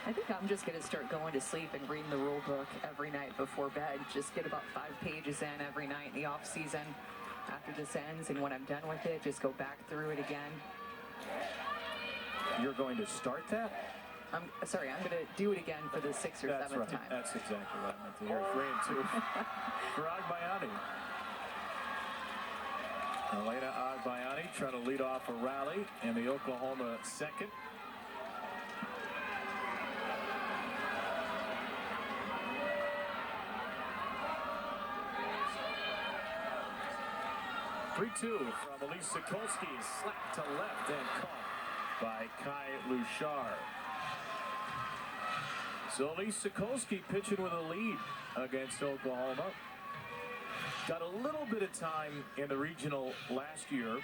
I think I'm just going to start going to sleep and reading the rule book every night before bed. Just get about 5 pages in every night in the off season. After this ends and when I'm done with it, just go back through it again. You're going to start that? I'm going to do it again for the 6th or 7th time. That's exactly what I meant to hear. 3 and 2 for Agbayani. Elena Agbayani trying to lead off a rally in the Oklahoma second. (3-2) from Elise Sokolsky, slapped to left and caught by Kai Luchar. So Elise Sokolsky pitching with a lead against Oklahoma. Got a little bit of time in the regional last year.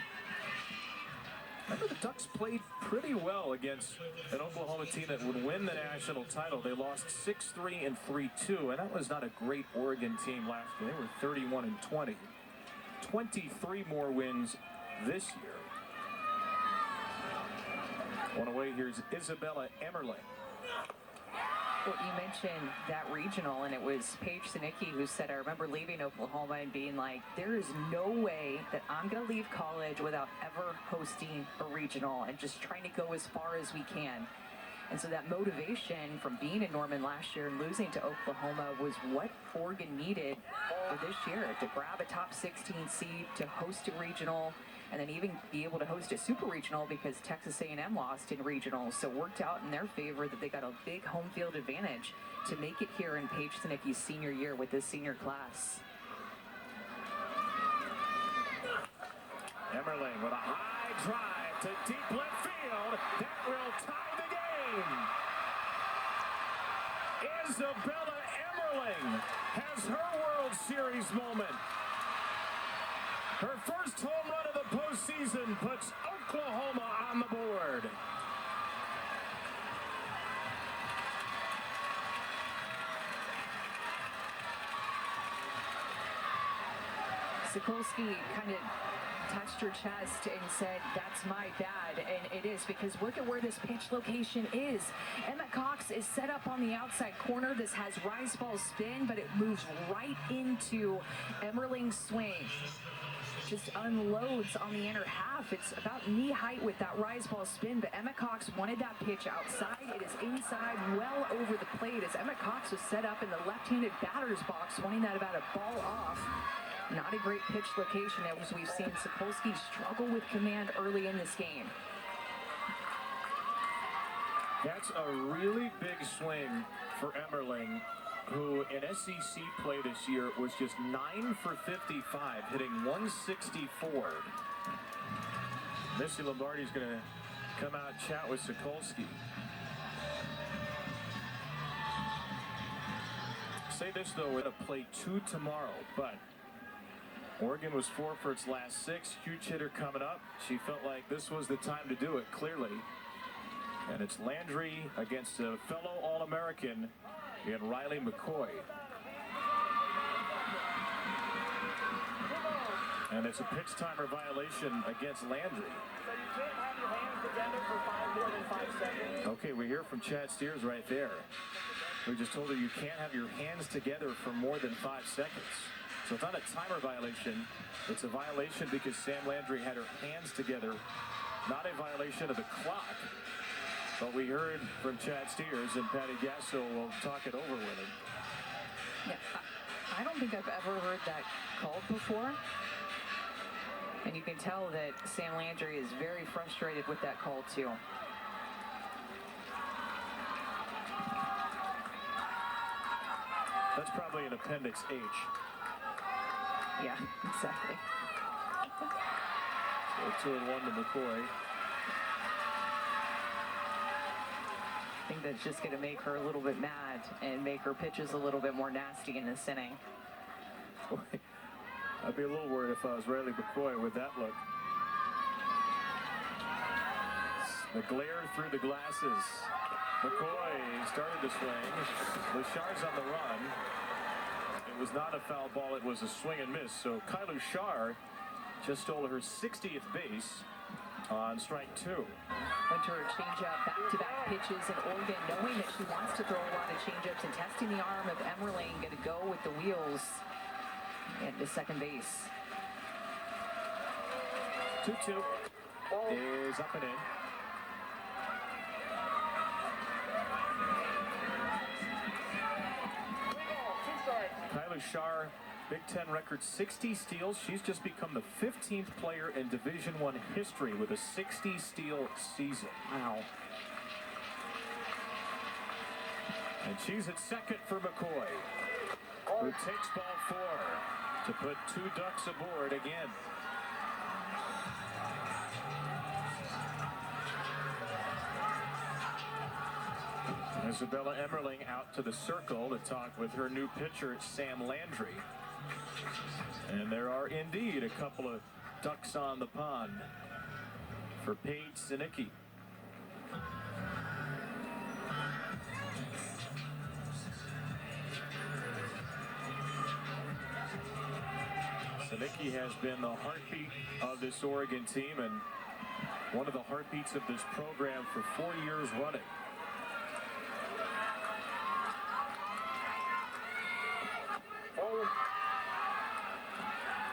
Remember, the Ducks played pretty well against an Oklahoma team that would win the national title. They lost 6-3 and 3-2, and that was not a great Oregon team last year. They were 31 and 20. 23 more wins this year. On the way, here's Isabella Emmerling. Well, you mentioned that regional, and it was Paige Sinicki who said, I remember leaving Oklahoma and being like, there is no way that I'm going to leave college without ever hosting a regional and just trying to go as far as we can. And so that motivation from being in Norman last year and losing to Oklahoma was what Oregon needed for this year, to grab a top 16 seed, to host a regional, and then even be able to host a super regional because Texas A&M lost in regionals. So it worked out in their favor that they got a big home field advantage to make it here in Paige Sinicki's senior year with this senior class. Emmerling with a high drive to deep left field. That will tie the game. Isabella Emmerling has her World Series moment. Her first home run of the postseason puts Oklahoma on the board. Sokolsky kind of touched her chest and said, that's my bad, and it is, because look at where this pitch location is. Emma Cox is set up on the outside corner. This has rise ball spin, but it moves right into Emmerling's swing. Just unloads on the inner half. It's about knee height with that rise ball spin, but Emma Cox wanted that pitch outside. It is inside, well over the plate, as Emma Cox was set up in the left-handed batter's box, wanting that about a ball off. Not a great pitch location, as we've seen Sokolsky struggle with command early in this game. That's a really big swing for Emmerling, who in SEC play this year was just 9 for 55, hitting 164. Missy Lombardi's going to come out and chat with Sokolsky. Say this, though, we're going to play 2 tomorrow, but Oregon was 4 for its last 6. Huge hitter coming up. She felt like this was the time to do it, clearly. And it's Landry against a fellow All-American in Riley McCoy. And it's a pitch timer violation against Landry. So you can't have your hands together for more than 5 seconds. Okay, we hear from Chad Steers right there. We just told her you can't have your hands together for more than 5 seconds. So it's not a timer violation. It's a violation because Sam Landry had her hands together. Not a violation of the clock. But we heard from Chad Steers, and Patty Gasso will talk it over with him. Yeah, I don't think I've ever heard that called before. And you can tell that Sam Landry is very frustrated with that call, too. That's probably an Appendix H. Yeah, exactly. So 2-1 to McCoy. I think that's just going to make her a little bit mad and make her pitches a little bit more nasty in this inning. Boy, I'd be a little worried if I was Riley McCoy with that look. The glare through the glasses. McCoy started to swing. Lechar's on the run. It was not a foul ball, it was a swing and miss. So Kai Luchar just stole her 60th base. on strike 2. Winter changeup, back-to-back pitches in Oregon, knowing that she wants to throw a lot of changeups and testing the arm of Emmerling. Going to go with the wheels and to second base. 2-2 is up and in. Kylie Schar, Big Ten record 60 steals. She's just become the 15th player in Division I history with a 60-steal season. Wow. And she's at second for McCoy, who takes ball 4 to put 2 Ducks aboard again. Isabella Emmerling out to the circle to talk with her new pitcher, Sam Landry. And there are indeed a couple of ducks on the pond for Paige Sinicki. Sinicki has been the heartbeat of this Oregon team and one of the heartbeats of this program for 4 years running.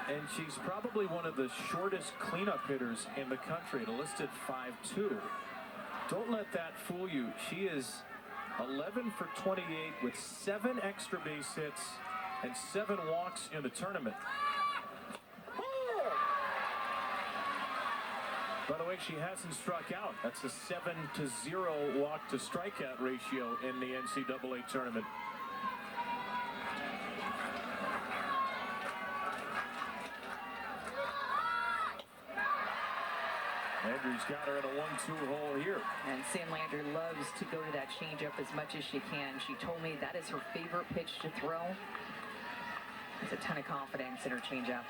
And she's probably one of the shortest cleanup hitters in the country, at a listed 5'2". Don't let that fool you. She is 11 for 28 with 7 extra base hits and 7 walks in the tournament. By the way, she hasn't struck out. That's a 7-0 walk to strikeout ratio in the NCAA tournament. Landry's got her in a 1-2 hole here. And Sam Landry loves to go to that changeup as much as she can. She told me that is her favorite pitch to throw. There's a ton of confidence in her changeup.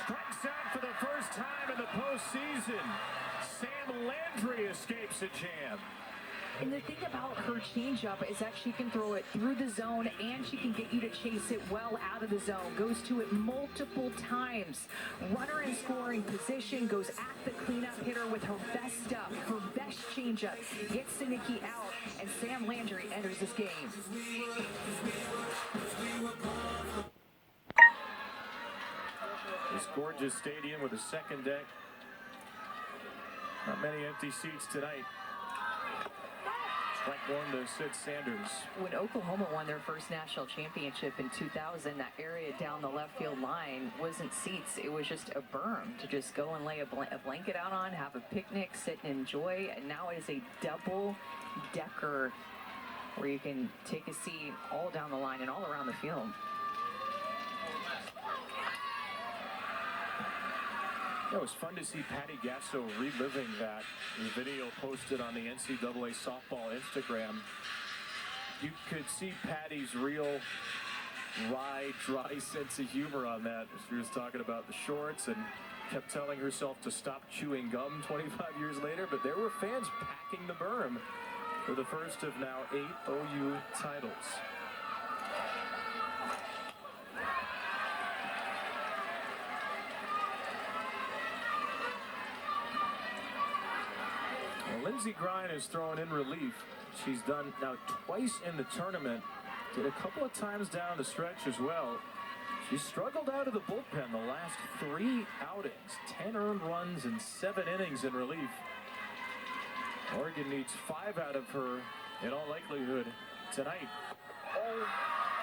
Strikes out for the first time in the postseason. Sam Landry escapes a jam. And the thing about her changeup is that she can throw it through the zone and she can get you to chase it well out of the zone. Goes to it multiple times. Runner in scoring position, goes at the cleanup hitter with her best stuff, her best changeup. Gets Sinicki out, and Sam Landry enters this game. This gorgeous stadium with a second deck. Not many empty seats tonight. Strike 1 to Sid Sanders. When Oklahoma won their first national championship in 2000, that area down the left field line wasn't seats. It was just a berm to just go and lay a blanket out on, have a picnic, sit and enjoy. And now it is a double-decker where you can take a seat all down the line and all around the field. It was fun to see Patty Gasso reliving that video posted on the NCAA softball Instagram. You could see Patty's real wry, dry sense of humor on that. She was talking about the shorts and kept telling herself to stop chewing gum 25 years later. But there were fans packing the berm for the first of now 8 OU titles. Lindsey Grine is thrown in relief. She's done now twice in the tournament. Did a couple of times down the stretch as well. She struggled out of the bullpen the last 3 outings. 10 earned runs and 7 innings in relief. Oregon needs 5 out of her in all likelihood tonight.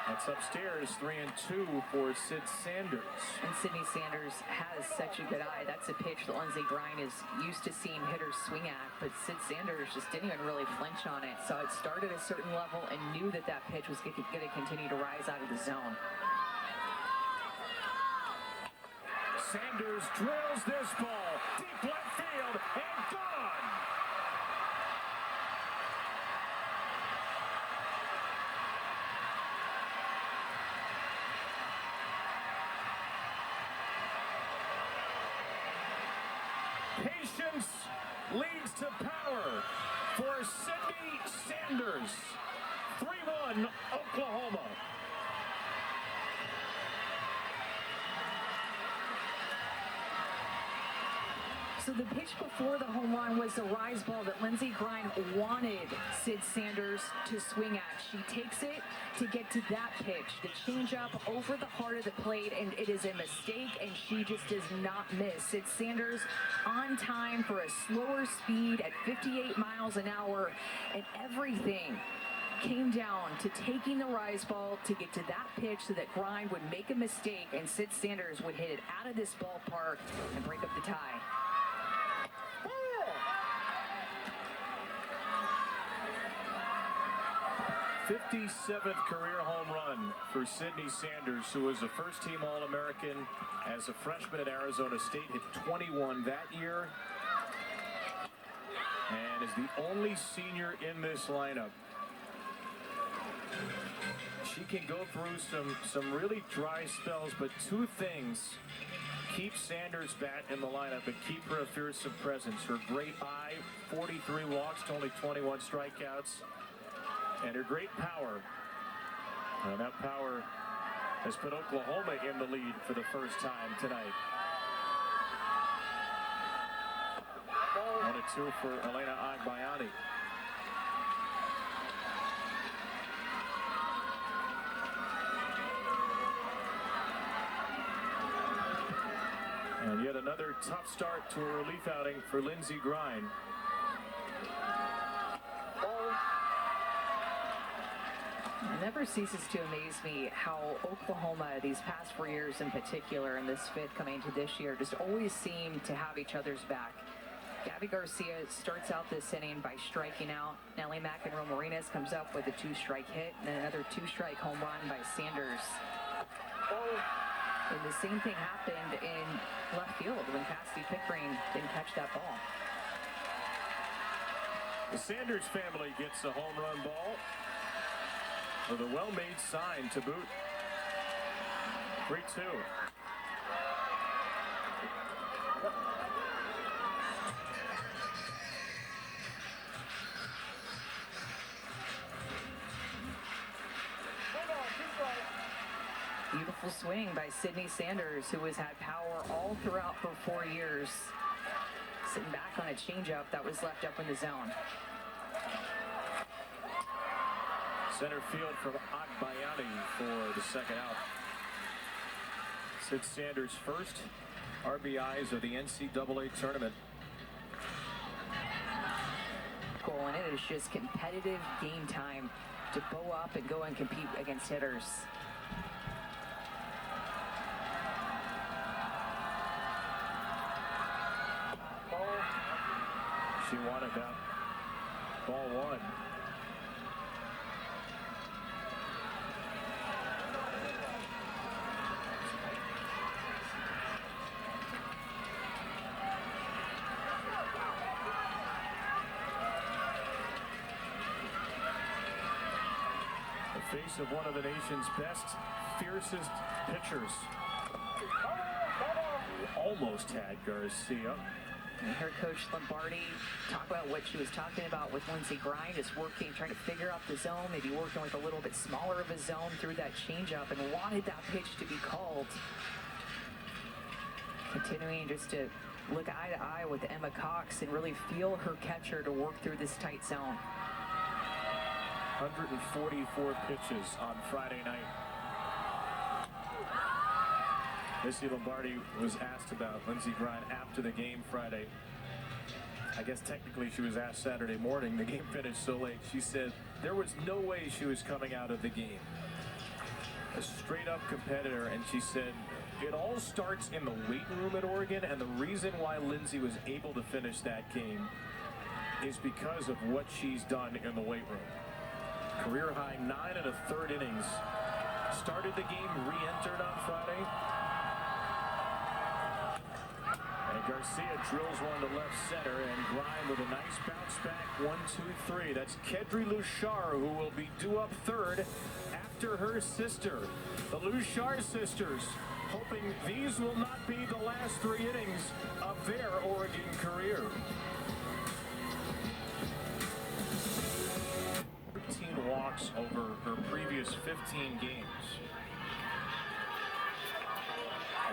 That's upstairs, 3-2 for Sid Sanders. And Sydney Sanders has such a good eye. That's a pitch that Lindsey Grine is used to seeing hitters swing at, but Sid Sanders just didn't even really flinch on it. So it started at a certain level and knew that that pitch was going to continue to rise out of the zone. Sanders drills this ball deep left field and gone. Patience leads to power for Sydney Sanders. 3-1 Oklahoma. So the pitch before the home run was the rise ball that Lindsey Grind wanted Sid Sanders to swing at. She takes it to get to that pitch, the changeup over the heart of the plate, and it is a mistake, and she just does not miss. Sid Sanders on time for a slower speed at 58 miles an hour, and everything came down to taking the rise ball to get to that pitch so that Grind would make a mistake and Sid Sanders would hit it out of this ballpark and break up the tie. 57th career home run for Sydney Sanders, who was a first-team All-American as a freshman at Arizona State, hit 21 that year, and is the only senior in this lineup. She can go through some really dry spells, but two things keep Sanders' bat in the lineup and keep her a fearsome presence. Her great eye, 43 walks to only 21 strikeouts, and her great power. And that power has put Oklahoma in the lead for the first time tonight. 1-2 for Elena Agbayani. And yet another tough start to a relief outing for Lindsey Grind. It never ceases to amaze me how Oklahoma, these past 4 years in particular, and this fifth coming into this year, just always seem to have each other's back. Gabby Garcia starts out this inning by striking out. Nellie McEnroe-Marinas comes up with a 2-strike hit, and then another 2-strike home run by Sanders. And the same thing happened in left field when Cassidy Pickering didn't catch that ball. The Sanders family gets a home run ball with a well-made sign to boot. 3-2. Beautiful swing by Sydney Sanders, who has had power all throughout for 4 years. Sitting back on a changeup that was left up in the zone. Center field from Agbayani for the second out. Sid Sanders' first RBIs of the NCAA tournament. Goal, and it is just competitive game time to bow up and go and compete against hitters. She wanted that. Ball one. The face of one of the nation's best, fiercest pitchers. Almost had Garcia. And her coach Lombardi talk about what she was talking about with Lindsey Grind, just working, trying to figure out the zone, maybe working with a little bit smaller of a zone through that changeup, and wanted that pitch to be called. Continuing just to look eye to eye with Emma Cox and really feel her catcher to work through this tight zone. 144 pitches on Friday night. Missy Lombardi was asked about Lindsey Grind after the game Friday. I guess technically she was asked Saturday morning. The game finished so late. She said there was no way she was coming out of the game. A straight-up competitor, and she said it all starts in the weight room at Oregon, and the reason why Lindsey was able to finish that game is because of what she's done in the weight room. Career high 9 1/3 innings. Started the game, re-entered on Friday. And Garcia drills one to left center, and Grind with a nice bounce back. 1-2-3. That's Kedri Lushar, who will be due up third after her sister. The Lushar sisters, hoping these will not be the last 3 innings of their Oregon career. 13 walks over her previous 15 games.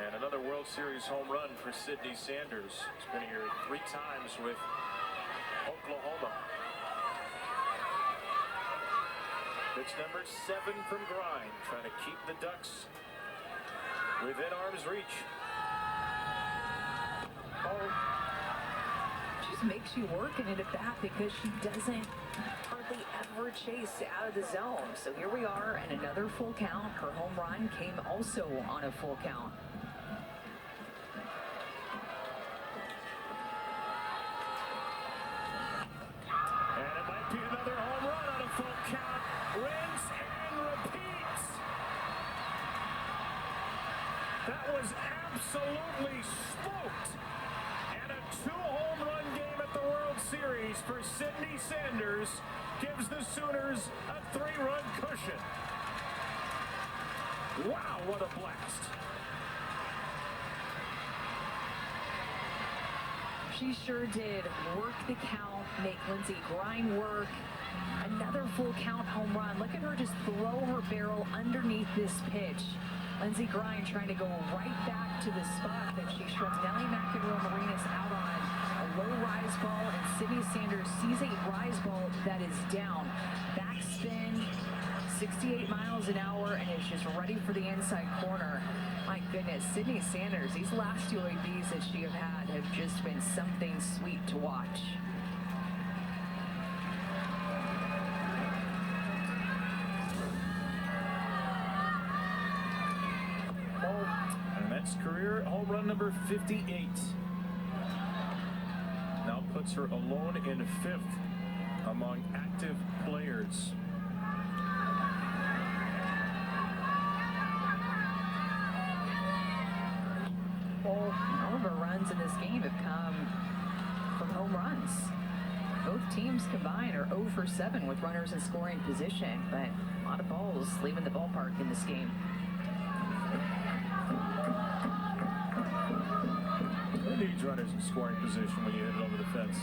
And Another World Series home run for Sydney Sanders. He's been here 3 times with Oklahoma. Pitch number 7 from Grind, trying to keep the Ducks within arm's reach. Just makes you work in it at bat because she doesn't hardly ever chase out of the zone. So here we are and another full count. Her home run came also on a full count. And it might be another home run on a full count. Rinse and repeat. That was absolutely smoked. And a 2-home run game at the World Series for Sydney Sanders gives the Sooners a 3-run cushion. Wow, what a blast. She sure did work the count, make Lindsey Grind work. Another full count home run. Look at her just throw her barrel underneath this pitch. Lindsey Grind trying to go right back to the spot that she struck Nelly McEnroe-Marinas out on. A low rise ball, and Sydney Sanders sees a rise ball that is down. Backspin, 68 miles an hour, and it's just ready for the inside corner. My goodness, Sydney Sanders, these last 2 ABs that she had have just been something sweet to watch. And that's career home run number 58. Now puts her alone in 5th among active players. All of her runs in this game have come from home runs. Both teams combined are 0 for 7 with runners in scoring position, but a lot of balls leaving the ballpark in this game. Who needs runners in scoring position when you hit it over the fence?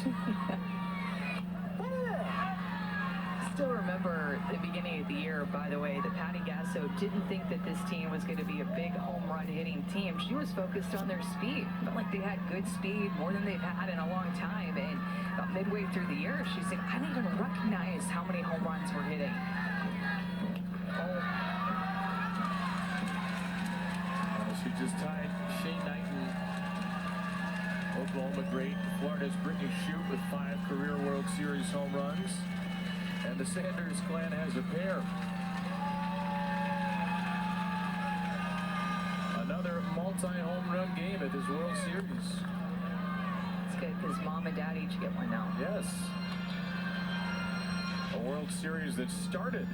Still remember the beginning of the year, by the way, that Patty Gasso didn't think that this team was going to be a big home run hitting team. She was focused on their speed. Felt like they had good speed, more than they've had in a long time. And about midway through the year, she said, I didn't even recognize how many home runs we're hitting. She just tied Shane Knighton, Oklahoma great, Florida's Brittany Shute with 5 career World Series home runs. And the Sanders clan has a pair. Another multi-home run game at this World Series. It's good because mom and dad each get one now. Yes. A World Series that started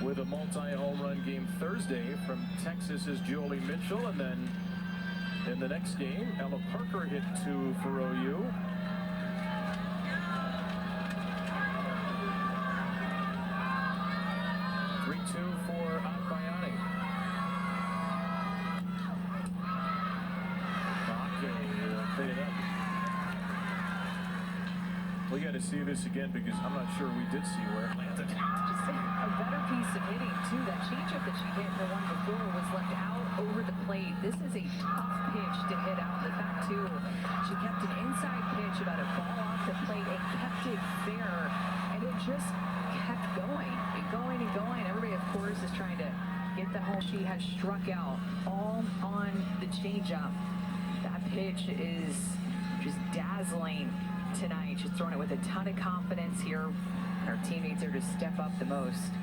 with a multi-home run game Thursday from Texas's Jolie Mitchell, and then in the next game, Ella Parker hit 2 for OU. For Akbayani. Clean it up. We got to see this again because I'm not sure we did see where it landed. Just a better piece of hitting, too. That changeup that she hit the one before was left out over the plate. This is a tough pitch to hit out. The fact, too, she kept an inside pitch about a ball off the plate and kept it fair, and it just kept going and going and going. Everybody, of course, is trying to get the home. She has struck out all on the changeup. That pitch is just dazzling tonight. She's throwing it with a ton of confidence here. Her teammates are to step up the most.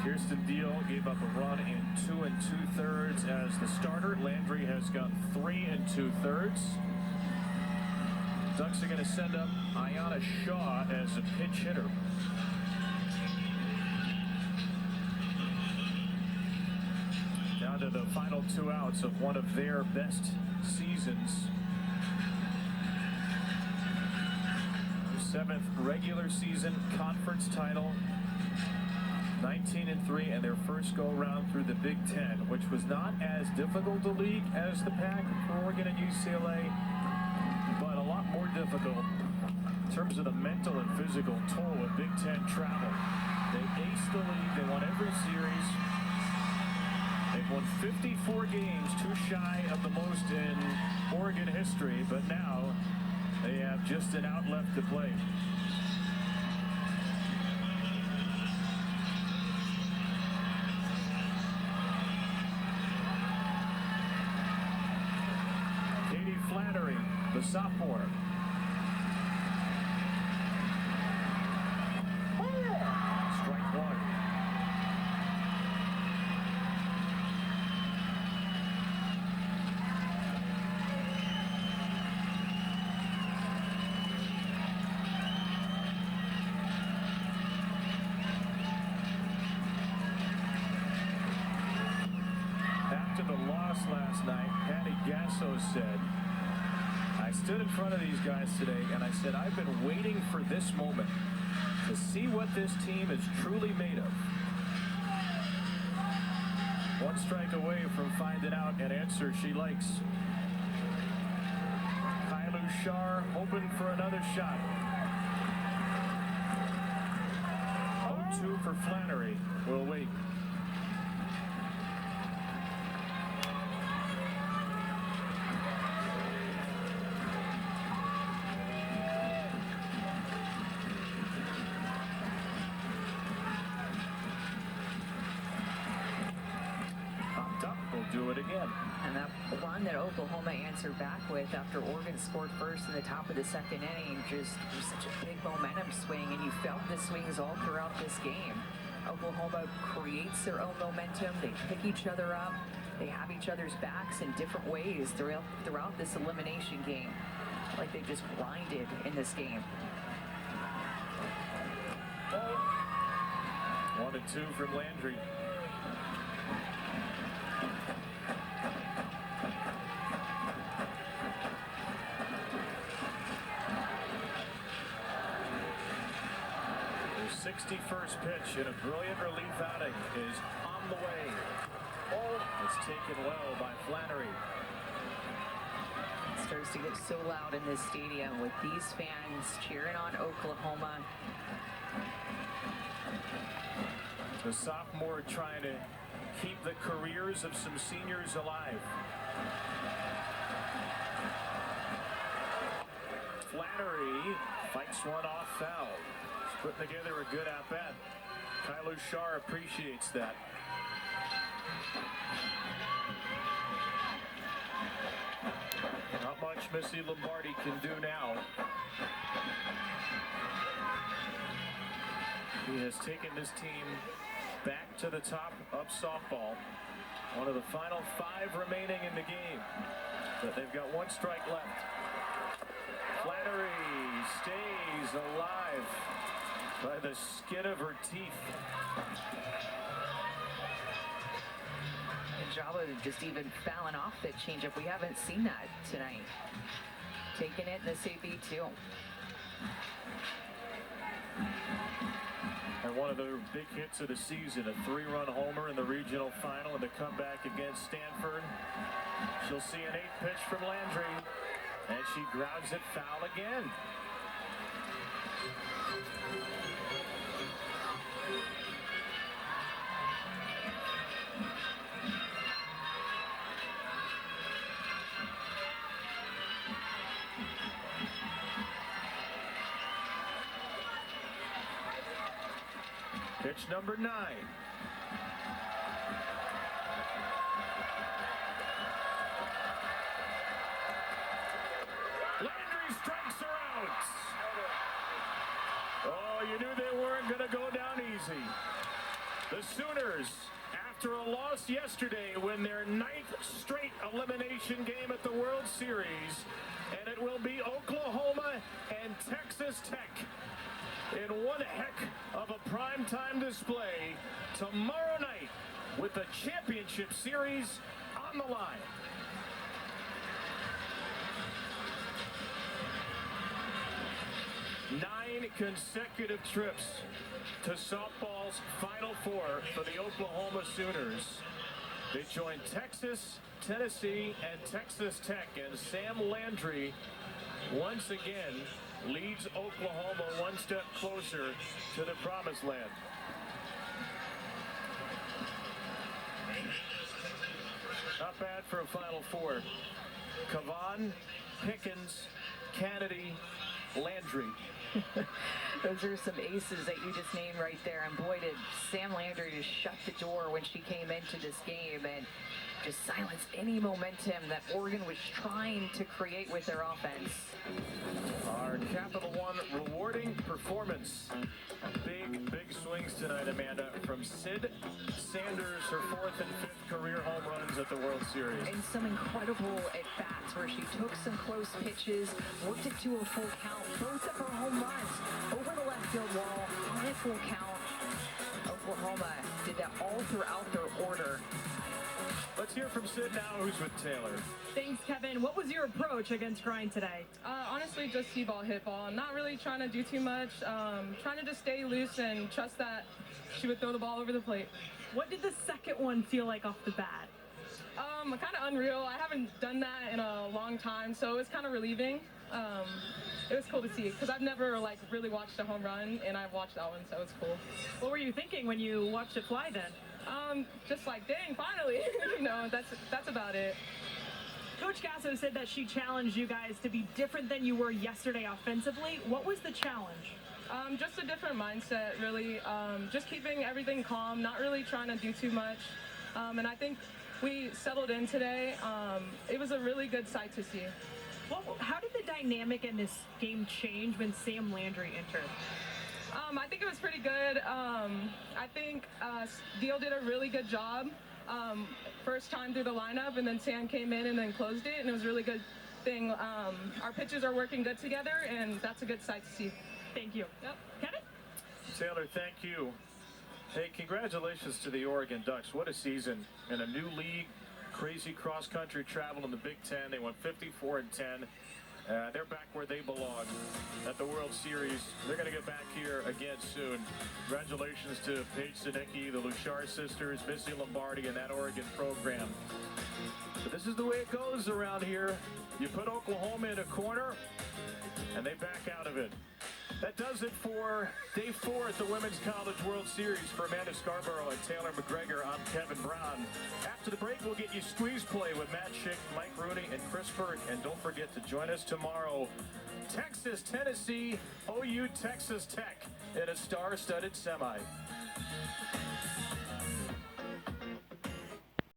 Kirsten Deal gave up a run in 2 2/3 as the starter. Landry has got 3 2/3. Ducks are going to send up Ayanna Shaw as a pinch hitter. Down to the final 2 outs of one of their best seasons. Their 7th regular season conference title. 19-3, and their first go-round through the Big Ten, which was not as difficult a league as the Pac for Oregon and UCLA, but a lot more difficult in terms of the mental and physical toll of Big Ten travel. They aced the league. They won every series. They've won 54 games, too shy of the most in Oregon history, but now they have just an out left to play. Katie Flannery, the sophomore. Strike one. After the loss last night, Patty Gasso said, I stood in front of these guys today and I said, I've been waiting for this moment to see what this team is truly made of. One strike away from finding out an answer she likes. Kylu Shar hoping for another shot. 0-2 for Flannery. We'll wait. Do it again. And that one that Oklahoma answered back with after Oregon scored first in the top of the second inning just was such a big momentum swing, and you felt the swings all throughout this game. Oklahoma creates their own momentum. They pick each other up. They have each other's backs in different ways throughout this elimination game. Like they just grinded in this game. 1-2 from Landry. Their 61st pitch in a brilliant relief outing is on the way. It's taken well by Flannery. It starts to get so loud in this stadium with these fans cheering on Oklahoma. The sophomore trying to keep the careers of some seniors alive. Flannery fights one off foul. He's putting together a good at-bat. Kylu Shar appreciates that. Not much Missy Lombardi can do now. He has taken this team back to the top of softball. One of the final 5 remaining in the game. But they've got 1 strike left. Flannery stays alive by the skin of her teeth. And Java just even fouling off that changeup. We haven't seen that tonight. Taking it in the AB too. And one of the big hits of the season, a 3-run homer in the regional final in the comeback against Stanford. She'll see an 8th pitch from Landry, and she grounds it foul again. Pitch number 9. Landry strikes her out. Oh, you knew they weren't going to go down easy. The Sooners, after a loss yesterday, win their 9th straight elimination game at the World Series, and it will be Oklahoma and Texas Tech in one heck of a primetime display tomorrow night with the championship series on the line. Nine consecutive trips to softball's Final Four for the Oklahoma Sooners. They join Texas, Tennessee, and Texas Tech, and Sam Landry once again leads Oklahoma one step closer to the promised land. Not bad for a Final Four. Kavan, Pickens, Kennedy, Landry. Those are some aces that you just named right there. And boy, did Sam Landry just shut the door when she came into this game and just silence any momentum that Oregon was trying to create with their offense. Our Capital One rewarding performance. Big swings tonight, Amanda, from Sid Sanders, her 4th and 5th career home runs at the World Series. And some incredible at-bats where she took some close pitches, worked it to a full count, both of her home runs over the left field wall on a full count. Oklahoma did that all throughout their order. Let's hear from Sid now, who's with Taylor. Thanks, Kevin. What was your approach against Grind today? Honestly, just see ball, hit ball. Not really trying to do too much. Trying to just stay loose and trust that she would throw the ball over the plate. What did the second one feel like off the bat? Kind of unreal. I haven't done that in a long time, so it was kind of relieving. It was cool to see because I've never really watched a home run, and I've watched that one, so it's cool. What were you thinking when you watched it fly then? Just like, dang, finally. That's about it. Coach Gasso said that she challenged you guys to be different than you were yesterday offensively. What was the challenge? Just a different mindset, really. Just keeping everything calm, not really trying to do too much. And I think we settled in today. It was a really good sight to see. How did the dynamic in this game change when Sam Landry entered? I think it was pretty good. I think Deal did a really good job. First time through the lineup, and then Sam came in and then closed it, and it was a really good thing. Our pitches are working good together, and that's a good sight to see. Thank you. Yep. Kevin? Taylor, thank you. Hey, congratulations to the Oregon Ducks. What a season. In a new league, crazy cross-country travel in the Big Ten. They went 54-10. They're back where they belong at the World Series. They're going to get back here again soon. Congratulations to Paige Sinicki, the Luchar sisters, Missy Lombardi, and that Oregon program. But this is the way it goes around here. You put Oklahoma in a corner, and they back out of it. That does it for day 4 at the Women's College World Series. For Amanda Scarborough and Taylor McGregor, I'm Kevin Brown. After the break, we'll get you Squeeze Play with Matt Schick, Mike Rooney, and Chris Burt. And don't forget to join us tomorrow. Texas, Tennessee, OU, Texas Tech in a star-studded semi.